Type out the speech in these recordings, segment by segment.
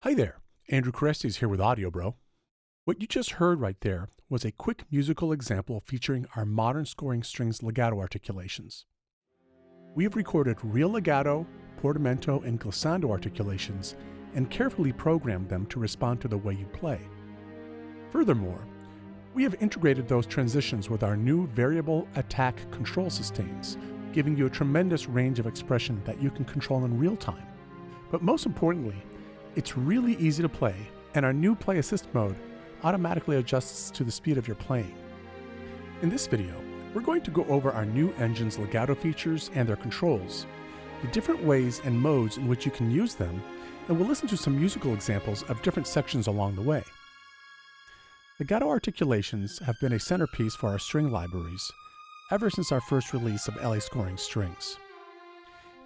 Hi there, Andrew Crescendo is here with Audio Bro. What you just heard right there was a quick musical example featuring our modern scoring strings legato articulations. We have recorded real legato, portamento, and glissando articulations and carefully programmed them to respond to the way you play. Furthermore, we have integrated those transitions with our new variable attack control sustains, giving you a tremendous range of expression that you can control in real time. But most importantly, it's really easy to play, and our new Play Assist mode automatically adjusts to the speed of your playing. In this video, we're going to go over our new engine's legato features and their controls, the different ways and modes in which you can use them, and we'll listen to some musical examples of different sections along the way. Legato articulations have been a centerpiece for our string libraries ever since our first release of LA scoring strings.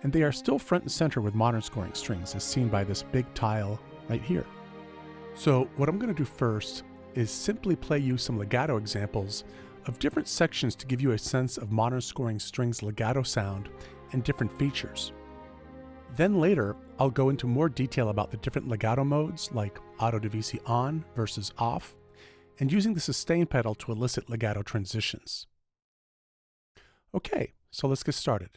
And they are still front and center with modern scoring strings, as seen by this big tile right here. So what I'm going to do first is simply play you some legato examples of different sections to give you a sense of modern scoring strings legato sound and different features. Then later, I'll go into more detail about the different legato modes like auto divisi on versus off, and using the sustain pedal to elicit legato transitions. Okay, so let's get started.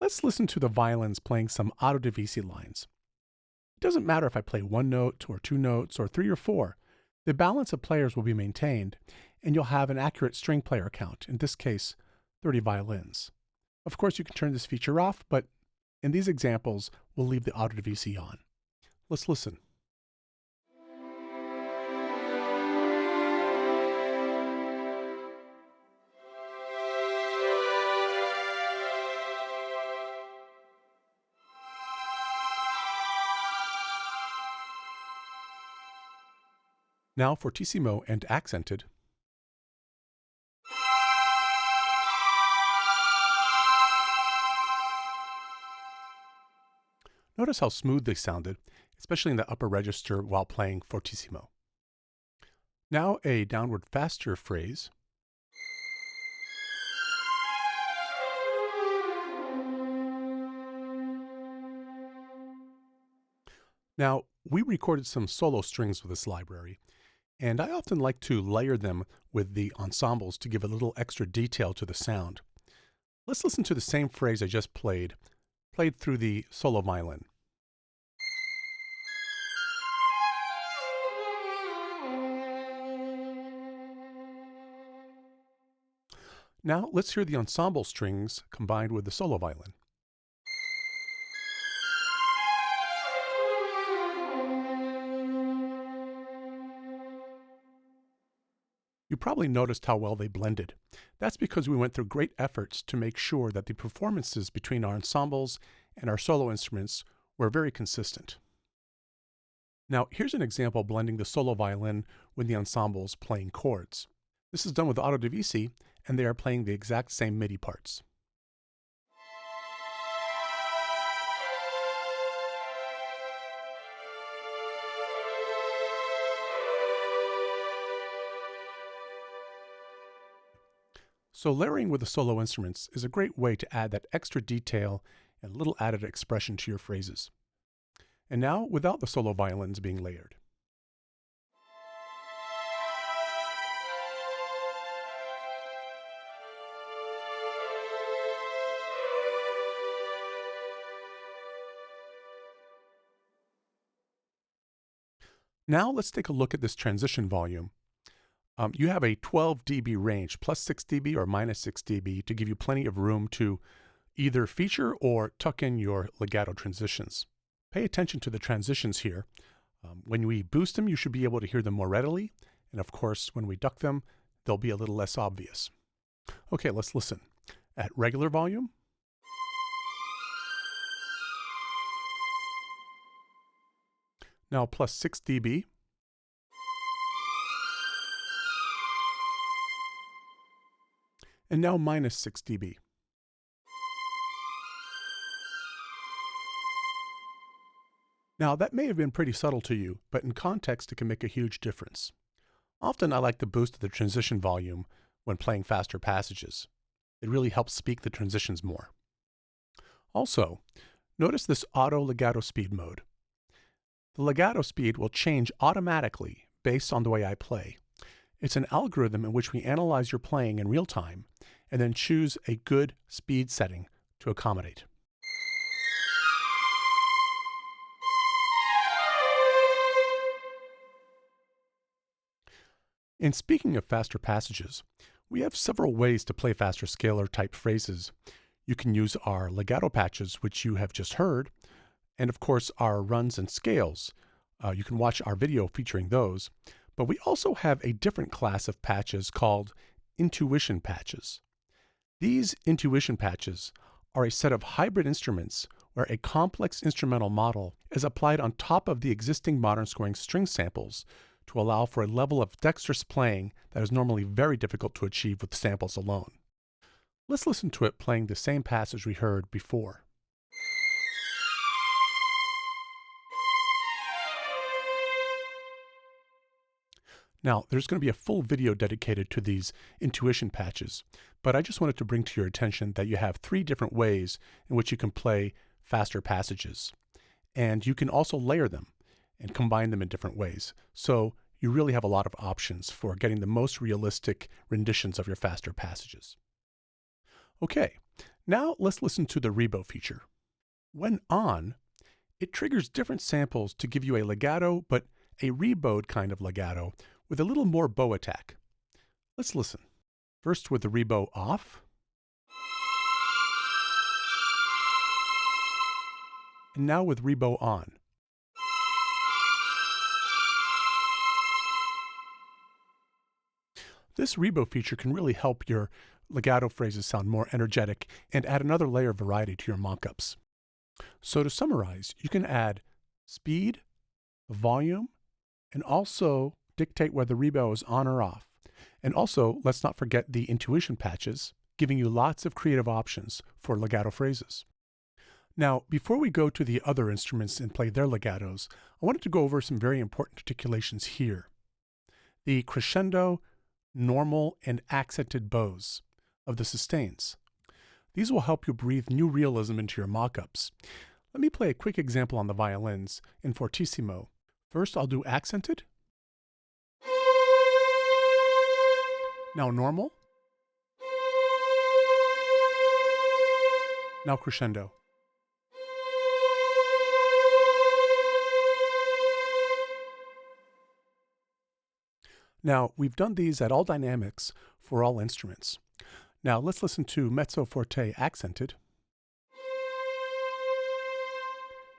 Let's listen to the violins playing some auto divisi lines. It doesn't matter if I play one note or two notes or three or four. The balance of players will be maintained, and you'll have an accurate string player count, in this case, 30 violins. Of course, you can turn this feature off, but in these examples, we'll leave the auto divisi on. Let's listen. Now fortissimo and accented. Notice how smooth they sounded, especially in the upper register while playing fortissimo. Now a downward faster phrase. Now, we recorded some solo strings with this library, and I often like to layer them with the ensembles to give a little extra detail to the sound. Let's listen to the same phrase I just played through the solo violin. Now let's hear the ensemble strings combined with the solo violin. You probably noticed how well they blended. That's because we went through great efforts to make sure that the performances between our ensembles and our solo instruments were very consistent. Now, here's an example blending the solo violin with the ensembles playing chords. This is done with auto divisi, and they are playing the exact same MIDI parts. So layering with the solo instruments is a great way to add that extra detail and little added expression to your phrases. And now without the solo violins being layered. Now let's take a look at this transition volume. You have a 12 dB range, plus 6 dB or minus 6 dB, to give you plenty of room to either feature or tuck in your legato transitions. Pay attention to the transitions here. When we boost them, you should be able to hear them more readily. And of course, when we duck them, they'll be a little less obvious. Okay, let's listen. At regular volume, now plus 6 dB. And now minus 6 dB. Now that may have been pretty subtle to you, but in context it can make a huge difference. Often I like to boost the transition volume when playing faster passages. It really helps speak the transitions more. Also, notice this auto legato speed mode. The legato speed will change automatically based on the way I play. It's an algorithm in which we analyze your playing in real time and then choose a good speed setting to accommodate. In speaking of faster passages, we have several ways to play faster scalar type phrases. You can use our legato patches, which you have just heard, and of course our runs and scales. You can watch our video featuring those, but we also have a different class of patches called intuition patches. These intuition patches are a set of hybrid instruments where a complex instrumental model is applied on top of the existing modern scoring string samples to allow for a level of dexterous playing that is normally very difficult to achieve with samples alone. Let's listen to it playing the same passage we heard before. Now, there's going to be a full video dedicated to these intuition patches, but I just wanted to bring to your attention that you have 3 different ways in which you can play faster passages. And you can also layer them and combine them in different ways. So you really have a lot of options for getting the most realistic renditions of your faster passages. Okay, now let's listen to the Rebo feature. When on, it triggers different samples to give you a legato, but a reboed kind of legato with a little more bow attack. Let's listen. First with the Rebo off, and now with Rebo on. This Rebo feature can really help your legato phrases sound more energetic and add another layer of variety to your mock-ups. So to summarize, you can add speed, volume, and also dictate whether Rebo is on or off. And also, let's not forget the intuition patches, giving you lots of creative options for legato phrases. Now, before we go to the other instruments and play their legatos, I wanted to go over some very important articulations here. The crescendo, normal, and accented bows of the sustains. These will help you breathe new realism into your mock-ups. Let me play a quick example on the violins in fortissimo. First, I'll do accented. Now normal. Now crescendo. Now, we've done these at all dynamics for all instruments. Now, let's listen to mezzo forte accented.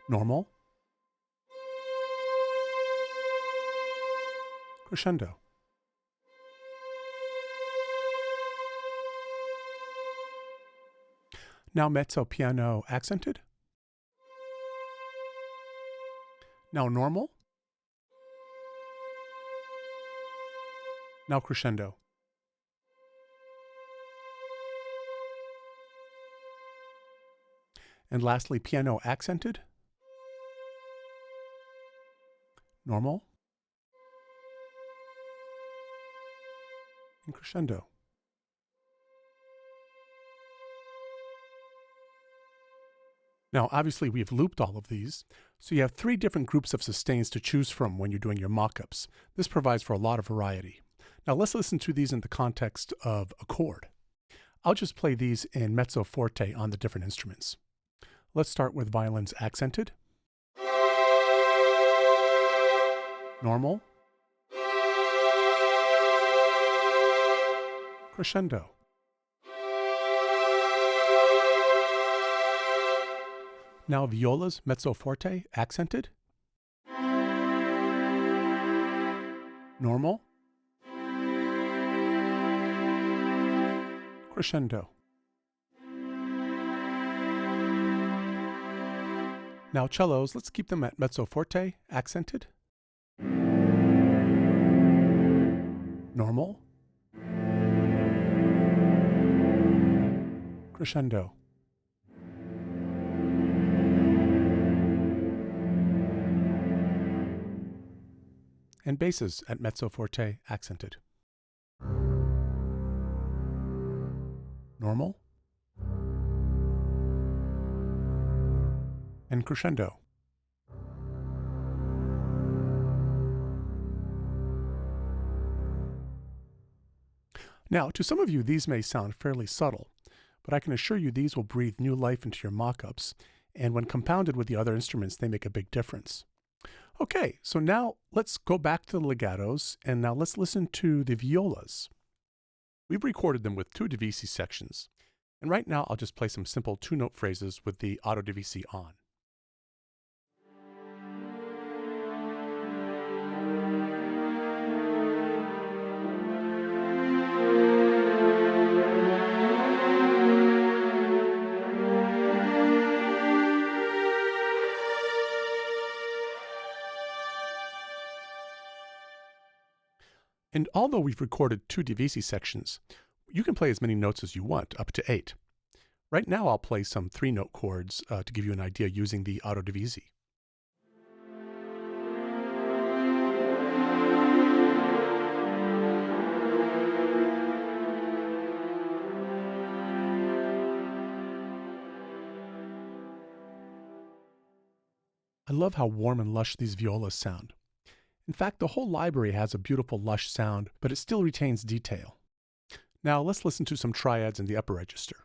Normal. Crescendo. Now mezzo piano accented. Now normal. Now crescendo. And lastly, piano accented. Normal. And crescendo. Now, obviously, we've looped all of these, so you have 3 different groups of sustains to choose from when you're doing your mock-ups. This provides for a lot of variety. Now, let's listen to these in the context of a chord. I'll just play these in mezzo forte on the different instruments. Let's start with violins accented. Normal. Crescendo. Now violas mezzo forte accented. Normal. Crescendo. Now cellos, let's keep them at mezzo forte accented. Normal. Crescendo. And basses at mezzo forte accented. Normal. And crescendo. Now, to some of you, these may sound fairly subtle, but I can assure you these will breathe new life into your mock-ups, and when compounded with the other instruments, they make a big difference. Okay, so now let's go back to the legatos, and now let's listen to the violas. We've recorded them with two divisi sections, and right now I'll just play some simple two-note phrases with the auto divisi on. And although we've recorded two divisi sections, you can play as many notes as you want, up to 8. Right now I'll play some 3-note chords to give you an idea using the auto divisi. I love how warm and lush these violas sound. In fact, the whole library has a beautiful lush sound, but it still retains detail. Now let's listen to some triads in the upper register.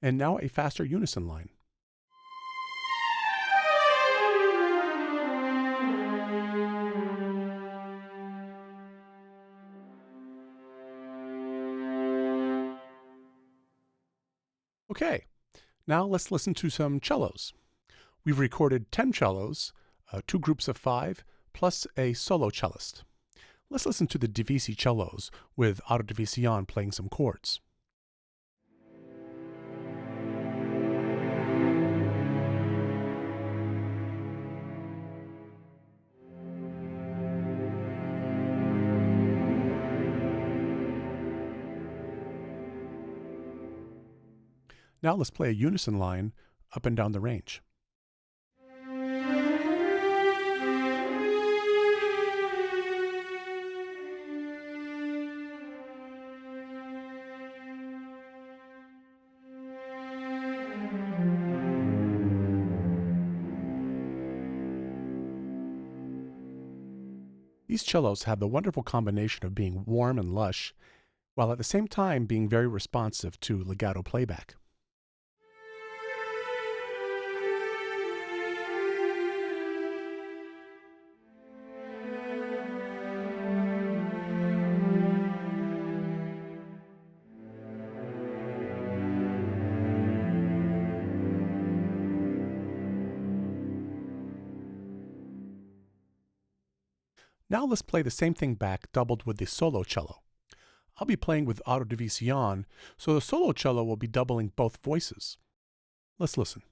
And now a faster unison line. Okay, now let's listen to some cellos. We've recorded 10 cellos, 2 groups of 5, plus a solo cellist. Let's listen to the divisi cellos with auto divisi on playing some chords. Now let's play a unison line up and down the range. These cellos have the wonderful combination of being warm and lush, while at the same time being very responsive to legato playback. Now let's play the same thing back, doubled with the solo cello. I'll be playing with auto divisi on, so the solo cello will be doubling both voices. Let's listen.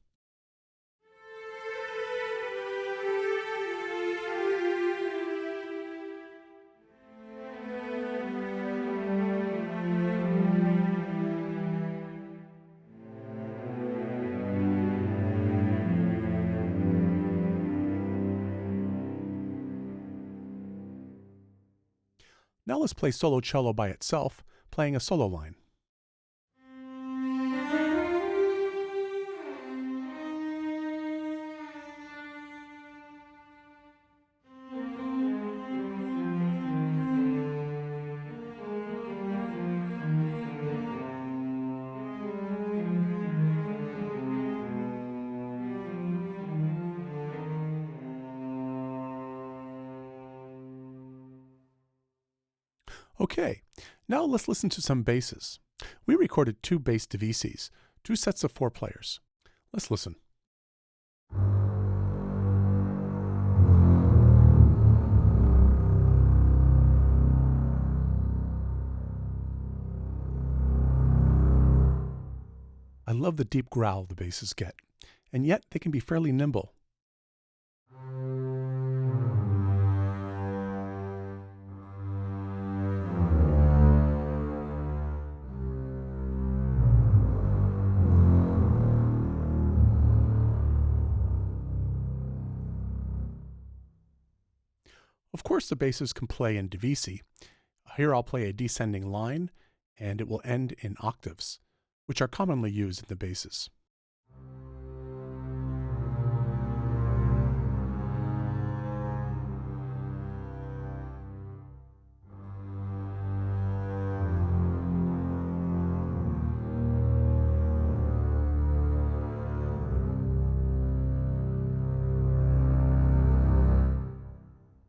Now let's play solo cello by itself, playing a solo line. Okay, now let's listen to some basses. We recorded 2 bass divisis, 2 sets of 4 players. Let's listen. I love the deep growl the basses get, and yet they can be fairly nimble. Of course, the basses can play in divisi. Here I'll play a descending line, and it will end in octaves, which are commonly used in the basses.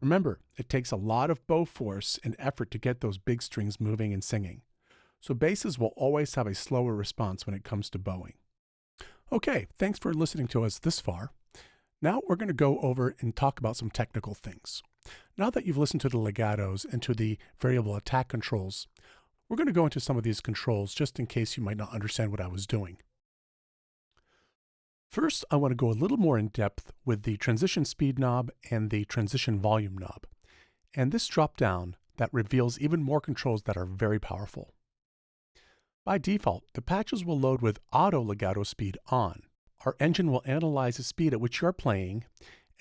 Remember, it takes a lot of bow force and effort to get those big strings moving and singing, so basses will always have a slower response when it comes to bowing. Okay, thanks for listening to us this far. Now we're going to go over and talk about some technical things. Now that you've listened to the legatos and to the variable attack controls, we're going to go into some of these controls just in case you might not understand what I was doing. First, I want to go a little more in depth with the transition speed knob and the transition volume knob, and this drop down that reveals even more controls that are very powerful. By default, the patches will load with auto legato speed on. Our engine will analyze the speed at which you are playing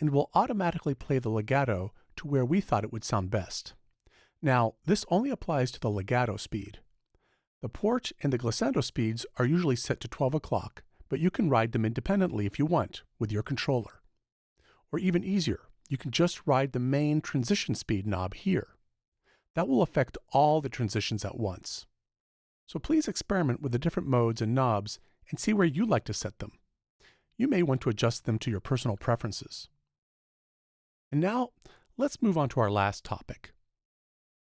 and will automatically play the legato to where we thought it would sound best. Now, this only applies to the legato speed. The port and the glissando speeds are usually set to 12 o'clock, but you can ride them independently if you want with your controller. Or even easier, you can just ride the main transition speed knob here. That will affect all the transitions at once. So please experiment with the different modes and knobs and see where you like to set them. You may want to adjust them to your personal preferences. And now, let's move on to our last topic.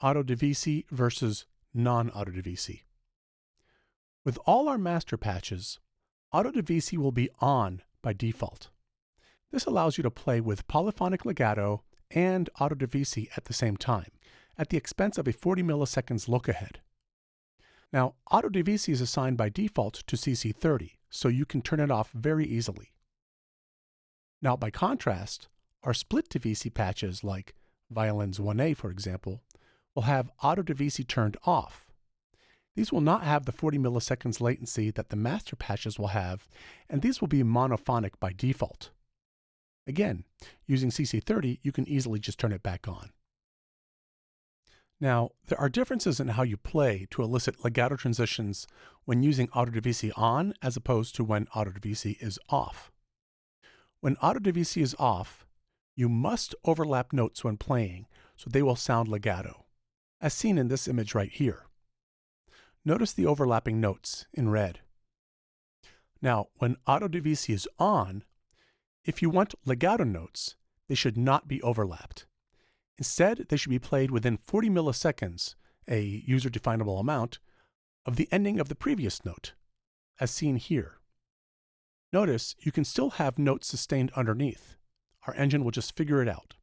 Auto-divisi versus non-auto-divisi. With all our master patches, auto-divisi will be on by default. This allows you to play with polyphonic legato and auto-divisi at the same time, at the expense of a 40 milliseconds look ahead. Now, auto-divisi is assigned by default to CC30, so you can turn it off very easily. Now, by contrast, our split divisi patches like Violins 1A, for example, will have auto-divisi turned off. These will not have the 40 milliseconds latency that the master patches will have, and these will be monophonic by default. Again, using CC30, you can easily just turn it back on. Now, there are differences in how you play to elicit legato transitions when using auto-divisi on as opposed to when auto-divisi is off. When auto-divisi is off, you must overlap notes when playing so they will sound legato, as seen in this image right here. Notice the overlapping notes in red. Now, when auto-divisi is on, if you want legato notes, they should not be overlapped. Instead, they should be played within 40 milliseconds, a user-definable amount, of the ending of the previous note, as seen here. Notice you can still have notes sustained underneath. Our engine will just figure it out.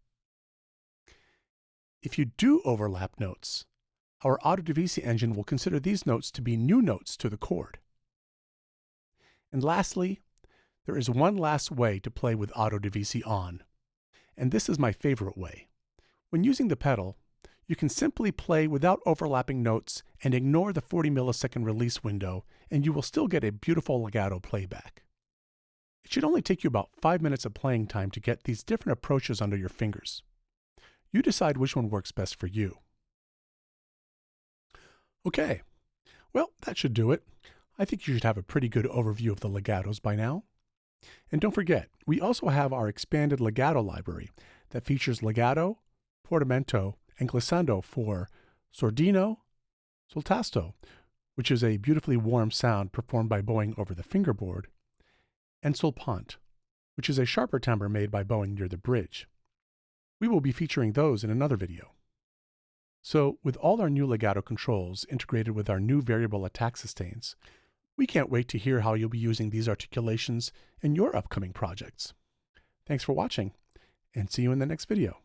If you do overlap notes, our auto-divisi engine will consider these notes to be new notes to the chord. And lastly, there is one last way to play with auto-divisi on, and this is my favorite way. When using the pedal, you can simply play without overlapping notes and ignore the 40 millisecond release window, and you will still get a beautiful legato playback. It should only take you about 5 minutes of playing time to get these different approaches under your fingers. You decide which one works best for you. Okay, well, that should do it. I think you should have a pretty good overview of the legatos by now. And don't forget, we also have our expanded legato library that features legato, portamento, and glissando for sordino, soltasto, which is a beautifully warm sound performed by bowing over the fingerboard, and solpant, which is a sharper timbre made by bowing near the bridge. We will be featuring those in another video. So, with all our new legato controls integrated with our new variable attack sustains, we can't wait to hear how you'll be using these articulations in your upcoming projects. Thanks for watching, and see you in the next video.